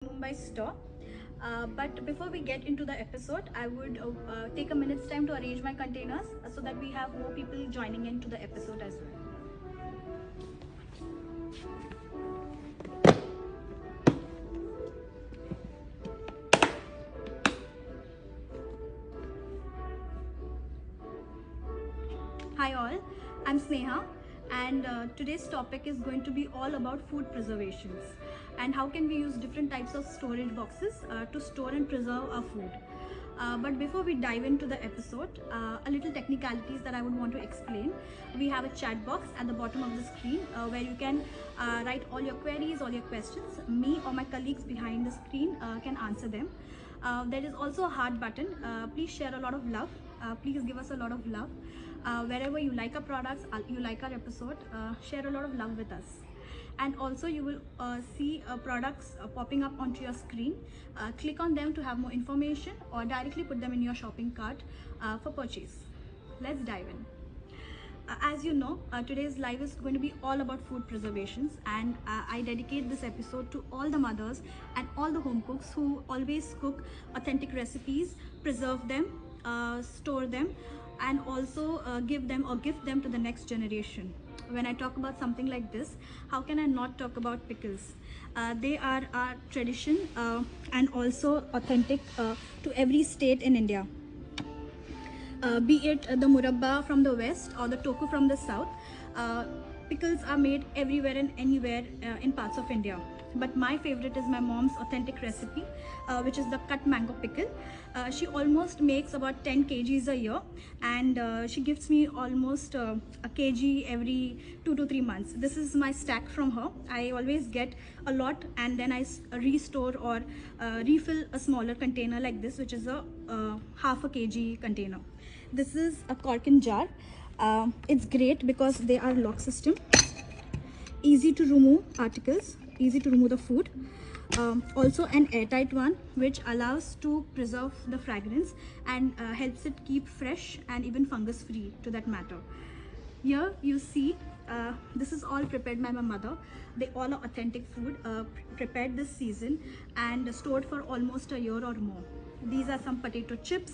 Mumbai store. But before we get into the episode, I would take a minute's time to arrange my containers so that we have more people joining into the episode as well. Hi all, I'm Sneha, and today's topic is going to be all about food preservations and how can we use different types of storage boxes to store and preserve our food. But before we dive into the episode, a little technicalities that I would want to explain. We have a chat box at the bottom of the screen where you can write all your queries, all your questions. Me or my colleagues behind the screen can answer them. There is also a heart button. Please share a lot of love. Please give us a lot of love. Wherever you like our products, you like our episode, share a lot of love with us. And also you will see products popping up onto your screen. Click on them to have more information or directly put them in your shopping cart for purchase. Let's dive in. As you know, today's live is going to be all about food preservations, and I dedicate this episode to all the mothers and all the home cooks who always cook authentic recipes, preserve them, store them, and also give them or gift them to the next generation. When I talk about something like this, how can I not talk about pickles? They are our tradition and also authentic to every state in India. Be it the murabba from the west or the tofu from the south, pickles are made everywhere and anywhere in parts of India. But my favorite is my mom's authentic recipe, which is the cut mango pickle. She almost makes about 10 kgs a year, and she gives me almost a kg every 2 to 3 months. This is my stack from her. I always get a lot and then I restore or refill a smaller container like this, which is a half a kg container. This is a corkin jar. It's great because they are lock system, easy to remove articles, easy to remove the food. Also an airtight one, which allows to preserve the fragrance and helps it keep fresh and even fungus free to that matter. Here you see this is all prepared by my mother. They all are authentic food prepared this season and stored for almost a year or more. These are some potato chips,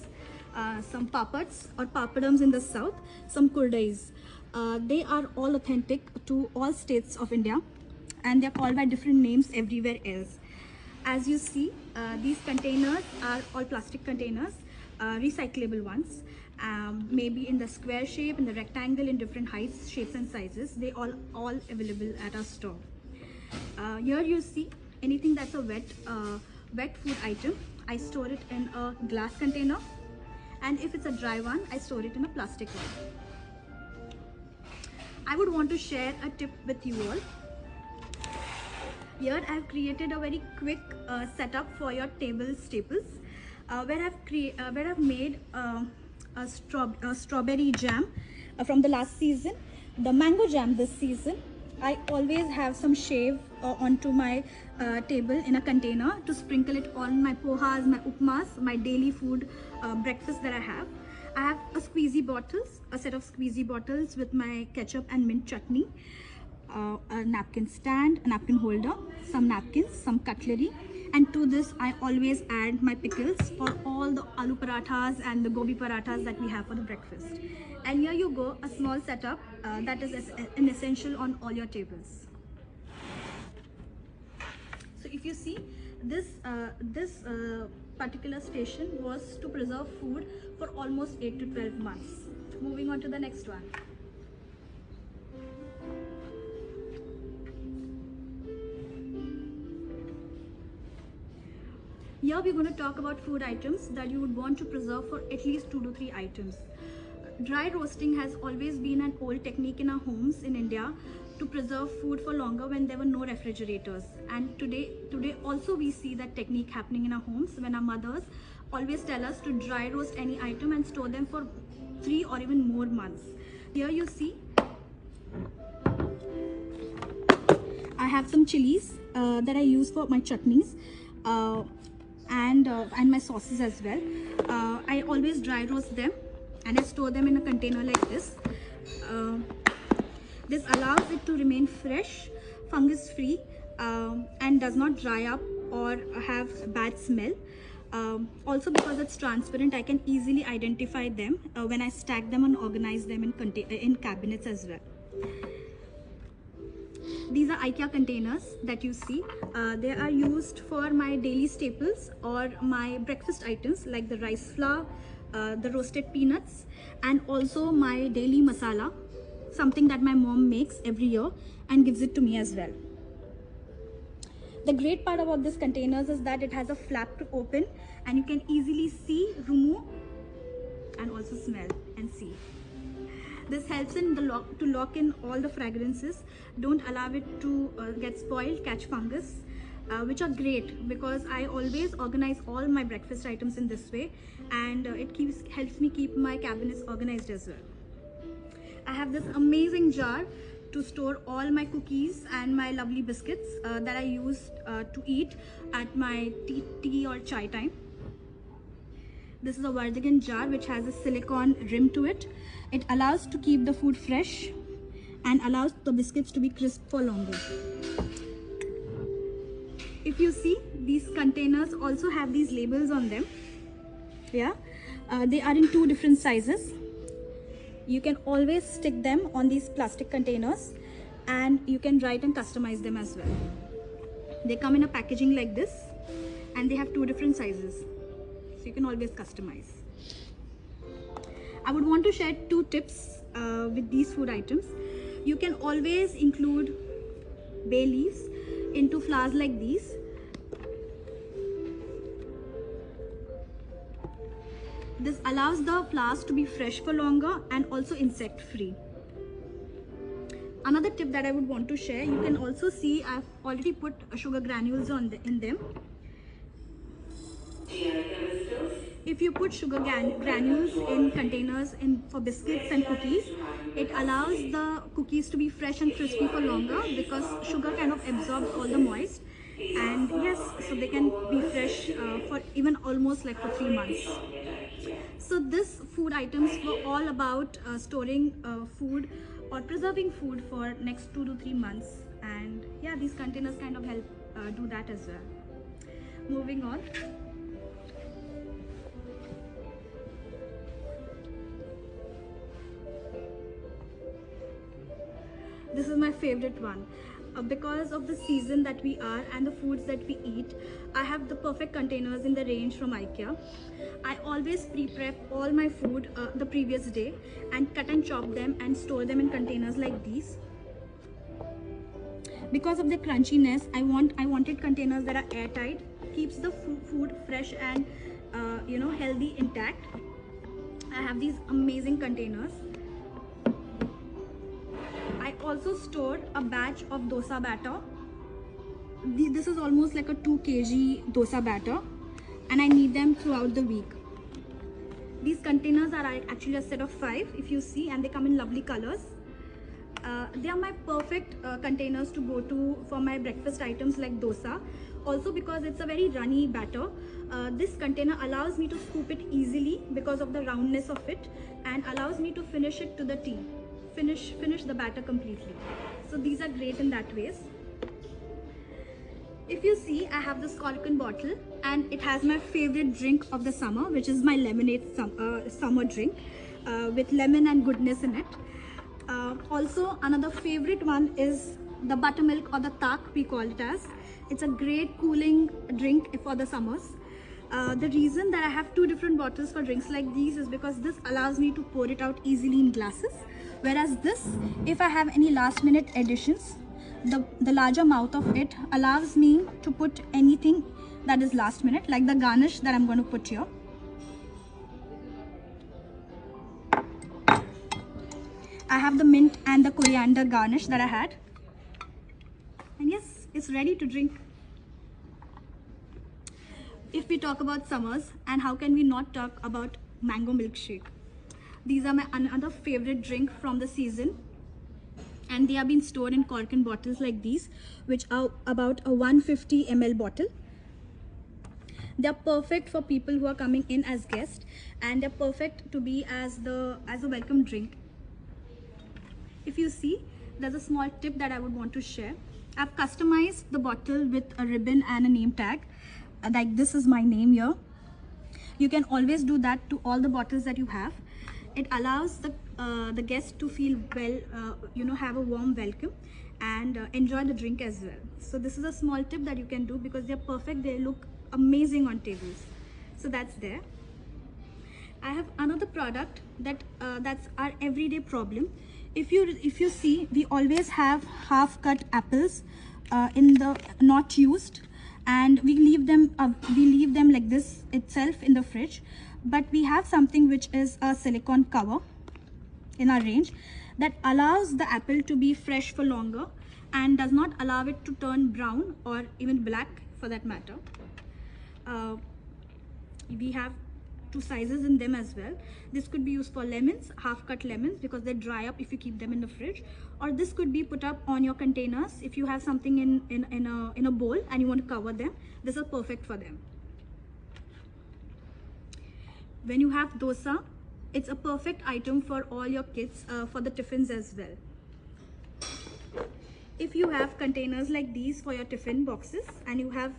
some papads or papadums in the south, some kurdais. They are all authentic to all states of India, and they are called by different names everywhere else. As you see, these containers are all plastic containers, recyclable ones, maybe in the square shape, in the rectangle, in different heights, shapes and sizes. They all available at our store. Here you see anything that's a wet food item, I store it in a glass container, and if it's a dry one, I store it in a plastic one. I would want to share a tip with you all. Here I've created a very quick setup for your table staples, where I've made a strawberry jam from the last season, the mango jam this season. I always have some shave onto my table in a container to sprinkle it on my pohas, my upmas, my daily food breakfast that I have. I have a set of squeezy bottles with my ketchup and mint chutney, a napkin stand, a napkin holder, some napkins, some cutlery, and to this I always add my pickles for all the aloo parathas and the gobi parathas that we have for the breakfast. And here you go, a small setup that is an essential on all your tables. So if you see, this particular station was to preserve food for almost 8 to 12 months. Moving on to the next one. Here we're going to talk about food items that you would want to preserve for at least 2 to 3 items. Dry roasting has always been an old technique in our homes in India to preserve food for longer when there were no refrigerators. And today also we see that technique happening in our homes when our mothers always tell us to dry roast any item and store them for 3 or even more months. Here you see I have some chilies that I use for my chutneys. And my sauces as well. I always dry roast them and I store them in a container like this. This allows it to remain fresh, fungus free, and does not dry up or have bad smell. Also because it's transparent, I can easily identify them when I stack them and organize them in cabinets as well. These are IKEA containers that you see. They are used for my daily staples or my breakfast items like the rice flour, the roasted peanuts, and also my daily masala, something that my mom makes every year and gives it to me as well. The great part about these containers is that it has a flap to open and you can easily see, remove, and also smell and see. This helps in to lock in all the fragrances. Don't allow it to get spoiled, catch fungus, which are great because I always organize all my breakfast items in this way, and it helps me keep my cabinets organized as well. I have this amazing jar to store all my cookies and my lovely biscuits that I use to eat at my tea or chai time. This is a Vardigan jar which has a silicone rim to it. It allows to keep the food fresh and allows the biscuits to be crisp for longer. If you see, these containers also have these labels on them. Yeah, they are in 2 different sizes. You can always stick them on these plastic containers and you can write and customize them as well. They come in a packaging like this and they have 2 different sizes, so you can always customize. I would want to share 2 tips with these food items. You can always include bay leaves into flowers like these. This allows the flowers to be fresh for longer and also insect free. Another tip that I would want to share, you can also see I've already put sugar granules in them. If you put sugar granules in containers for biscuits and cookies, it allows the cookies to be fresh and crispy for longer because sugar kind of absorbs all the moist, and yes, so they can be fresh for even almost like for 3 months. So this food items were all about storing food or preserving food for next 2 to 3 months, and yeah, these containers kind of help do that as well. Moving on. This is my favorite one. Because of the season that we are and the foods that we eat, I have the perfect containers in the range from IKEA. I always pre-prep all my food the previous day and cut and chop them and store them in containers like these. Because of the crunchiness, I wanted containers that are airtight, keeps the food fresh and healthy, intact. I have these amazing containers. I also stored a batch of dosa batter. This is almost like a 2 kg dosa batter, and I need them throughout the week. These containers are actually a set of 5 if you see, and they come in lovely colors. They are my perfect containers to go to for my breakfast items like dosa. Also because it's a very runny batter, this container allows me to scoop it easily because of the roundness of it, and allows me to finish it to the tea. Finish the batter completely. So these are great in that ways. If you see, I have this Corkin bottle and it has my favorite drink of the summer, which is my lemonade summer drink with lemon and goodness in it. Also another favorite one is the buttermilk, or the tak we call it as. It's a great cooling drink for the summers. The reason that I have 2 different bottles for drinks like these is because this allows me to pour it out easily in glasses, whereas this, if I have any last minute additions, the larger mouth of it allows me to put anything that is last minute, like the garnish that I'm going to put here. I have the mint and the coriander garnish that I had, and yes, it's ready to drink. If we talk about summers, and how can we not talk about mango milkshake? These are my another favorite drink from the season, and they have been stored in Corkin bottles like these, which are about a 150 ml bottle. They are perfect for people who are coming in as guests, and they're perfect to be as a welcome drink. If you see, there's a small tip that I would want to share. I've customized the bottle with a ribbon and a name tag. Like this is my name here. You can always do that to all the bottles that you have. It allows the guest to feel well, have a warm welcome and enjoy the drink as well. So this is a small tip that you can do because they're perfect. They look amazing on tables. So that's there. I have another product that's our everyday problem. If you see, we always have half cut apples in the not used, and we leave them like this itself in the fridge. But we have something which is a silicone cover in our range that allows the apple to be fresh for longer and does not allow it to turn brown or even black for that matter. We have two sizes in them as well. This could be used for lemons, half cut lemons, because they dry up if you keep them in the fridge, or this could be put up on your containers if you have something in a bowl and you want to cover them. This is perfect for them. When you have dosa, it's a perfect item for all your kids for the tiffins as well. If you have containers like these for your tiffin boxes and you have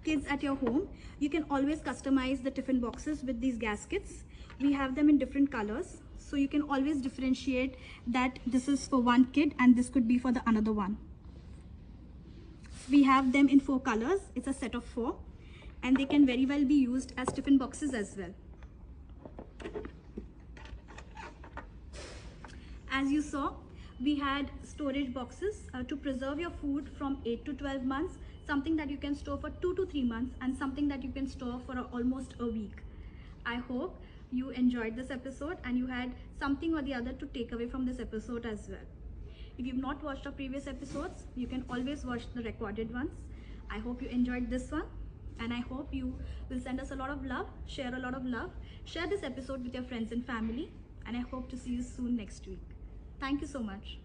kids at your home, you can always customize the tiffin boxes with these gaskets. We have them in different colors, so you can always differentiate that this is for one kid and this could be for the another one. We have them in 4 colors. It's a set of 4 and they can very well be used as tiffin boxes as well. As you saw, we had storage boxes to preserve your food from 8 to 12 months, something that you can store for 2 to 3 months, and something that you can store for almost a week. I hope you enjoyed this episode and you had something or the other to take away from this episode as well. If you've not watched our previous episodes, you can always watch the recorded ones. I hope you enjoyed this one, and I hope you will send us a lot of love, share a lot of love, share this episode with your friends and family, and I hope to see you soon next week. Thank you so much.